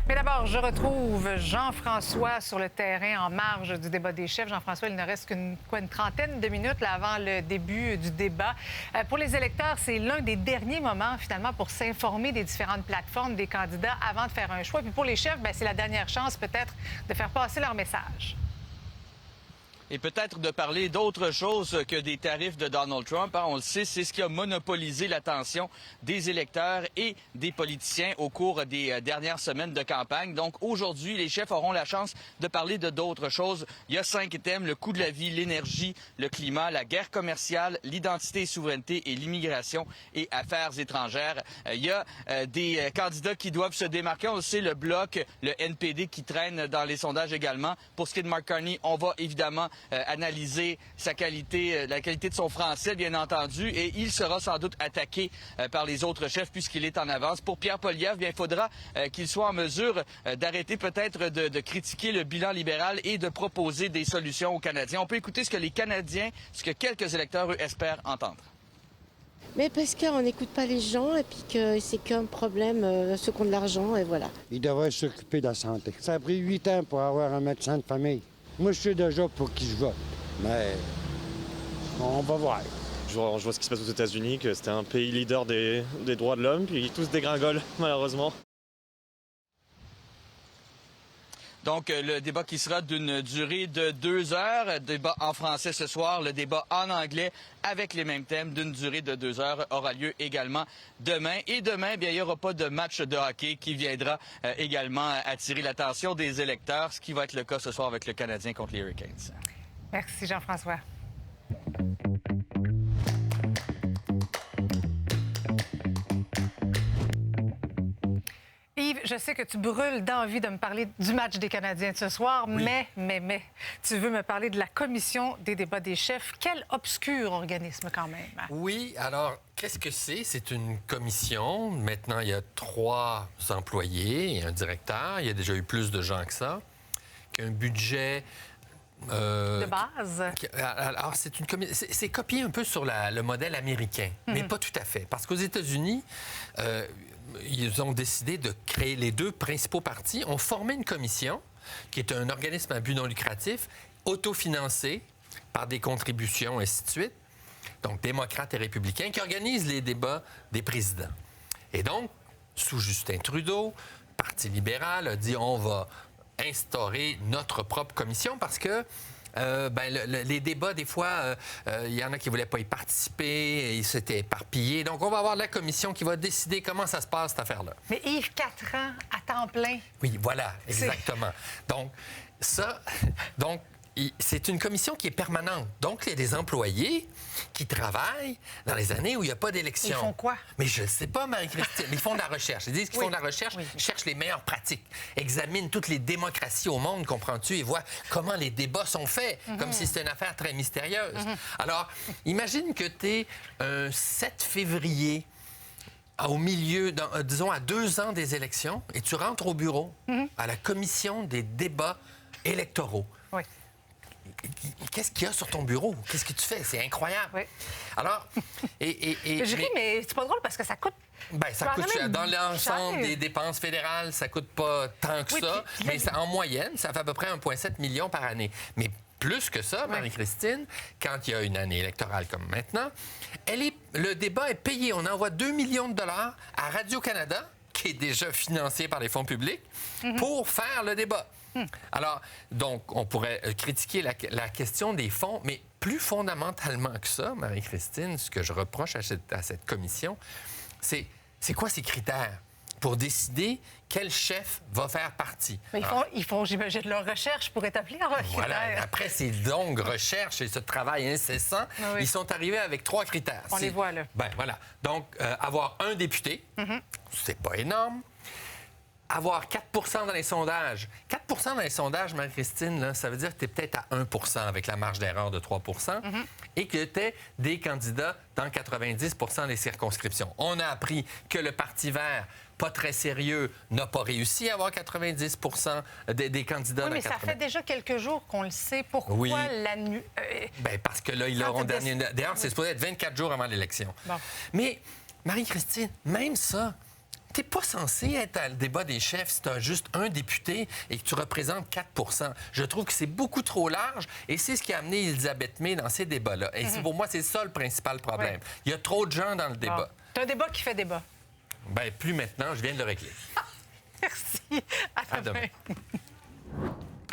Mais d'abord, je retrouve Jean-François sur le terrain en marge du débat des chefs. Jean-François, il ne reste qu'une trentaine de minutes là, avant le début du débat. Pour les électeurs, c'est l'un des derniers moments, finalement, pour s'informer des différentes plateformes des candidats avant de faire un choix. Puis pour les chefs, c'est la dernière chance, peut-être, de faire passer leur message. Et peut-être de parler d'autre chose que des tarifs de Donald Trump. On le sait, c'est ce qui a monopolisé l'attention des électeurs et des politiciens au cours des dernières semaines de campagne. Donc aujourd'hui, les chefs auront la chance de parler de d'autres choses. Il y a 5 thèmes: le coût de la vie, l'énergie, le climat, la guerre commerciale, l'identité et souveraineté et l'immigration et affaires étrangères. Il y a des candidats qui doivent se démarquer. On le sait, le Bloc, le NPD qui traîne dans les sondages également. Pour ce qui est de Mark Carney, on va évidemment analyser sa qualité, la qualité de son français, bien entendu, et il sera sans doute attaqué par les autres chefs puisqu'il est en avance. Pour Pierre Poilievre, bien, il faudra qu'il soit en mesure d'arrêter peut-être de critiquer le bilan libéral et de proposer des solutions aux Canadiens. On peut écouter ce que les Canadiens, ce que quelques électeurs, eux, espèrent entendre. Mais parce qu'on n'écoute pas les gens et puis que c'est qu'un problème, ceux qui ont de l'argent, et voilà. Il devrait s'occuper de la santé. Ça a pris 8 ans pour avoir un médecin de famille. Moi, je sais déjà pour qui je vote, mais on va voir. Je vois ce qui se passe aux États-Unis, que c'était un pays leader des droits de l'homme, puis tous dégringolent, malheureusement. Donc, le débat qui sera d'une durée de 2 heures. Débat en français ce soir. Le débat en anglais avec les mêmes thèmes d'une durée de 2 heures aura lieu également demain. Et demain, bien, il n'y aura pas de match de hockey qui viendra également attirer l'attention des électeurs, ce qui va être le cas ce soir avec le Canadien contre les Hurricanes. Merci, Jean-François. Yves, je sais que tu brûles d'envie de me parler du match des Canadiens de ce soir, Oui. mais tu veux me parler de la commission des débats des chefs. Quel obscur organisme quand même. Oui, alors, qu'est-ce que c'est? C'est une commission. Maintenant, il y a 3 employés et un directeur. Il y a déjà eu plus de gens que ça. Un budget... de base? Alors, c'est copié un peu sur le modèle américain, mais pas tout à fait. Parce qu'aux États-Unis, ils ont décidé de créer, les 2 principaux partis ont formé une commission qui est un organisme à but non lucratif, autofinancé par des contributions, ainsi de suite, donc démocrates et républicains, qui organisent les débats des présidents. Et donc, sous Justin Trudeau, le Parti libéral a dit on va instaurer notre propre commission parce que les débats, des fois, il y en a qui ne voulaient pas y participer, ils s'étaient éparpillés. Donc, on va avoir la commission qui va décider comment ça se passe, cette affaire-là. Mais Yves, 4 ans à temps plein. Oui, voilà, exactement. Donc, c'est une commission qui est permanente. Donc, il y a des employés qui travaillent dans les années où il n'y a pas d'élection. Ils font quoi? Mais je ne sais pas, Marie-Christine. Ils font de la recherche. Ils disent qu'ils font de la recherche, cherchent les meilleures pratiques, examinent toutes les démocraties au monde, comprends-tu, et voient comment les débats sont faits, comme si c'était une affaire très mystérieuse. Alors, imagine que tu es un 7 février au milieu, disons, à 2 ans des élections, et tu rentres au bureau, à la commission des débats électoraux. Oui. Qu'est-ce qu'il y a sur ton bureau? Qu'est-ce que tu fais? C'est incroyable. Oui. Alors, Je ris, mais c'est pas drôle parce que ça coûte... ça coûte dans l'ensemble des dépenses fédérales, ça coûte pas tant que ça, mais en moyenne, ça fait à peu près 1,7 million par année. Mais plus que ça, Marie-Christine, quand il y a une année électorale comme maintenant, le débat est payé. On envoie 2 millions de dollars à Radio-Canada, qui est déjà financé par les fonds publics, pour faire le débat. Alors, donc, on pourrait critiquer la question des fonds, mais plus fondamentalement que ça, Marie-Christine, ce que je reproche à cette commission, c'est quoi ces critères pour décider quel chef va faire partie? Mais ils font, j'imagine, leur recherche pour établir leurs critères. Voilà. Après ces longues recherches et ce travail incessant, ils sont arrivés avec 3 critères. On les voit, là. Voilà. Donc, avoir un député, c'est pas énorme. Avoir 4 dans les sondages. 4 dans les sondages, Marie-Christine, là, ça veut dire que tu es peut-être à 1 avec la marge d'erreur de 3 et que tu es des candidats dans 90 des circonscriptions. On a appris que le Parti vert, pas très sérieux, n'a pas réussi à avoir 90 des candidats. Oui, mais ça fait déjà quelques jours qu'on le sait. Pourquoi la nuit? Parce que là, ils l'auront dernier. D'ailleurs, c'est supposé être 24 jours avant l'élection. Bon. Mais, Marie-Christine, même ça... T'es pas censé être à le débat des chefs si tu as juste un député et que tu représentes 4 Je trouve que c'est beaucoup trop large et c'est ce qui a amené Elisabeth May dans ces débats-là. Et pour moi, c'est ça le principal problème. Oui. Il y a trop de gens dans le débat. C'est un débat qui fait débat. Ben plus maintenant, je viens de le régler. Merci. À demain. demain.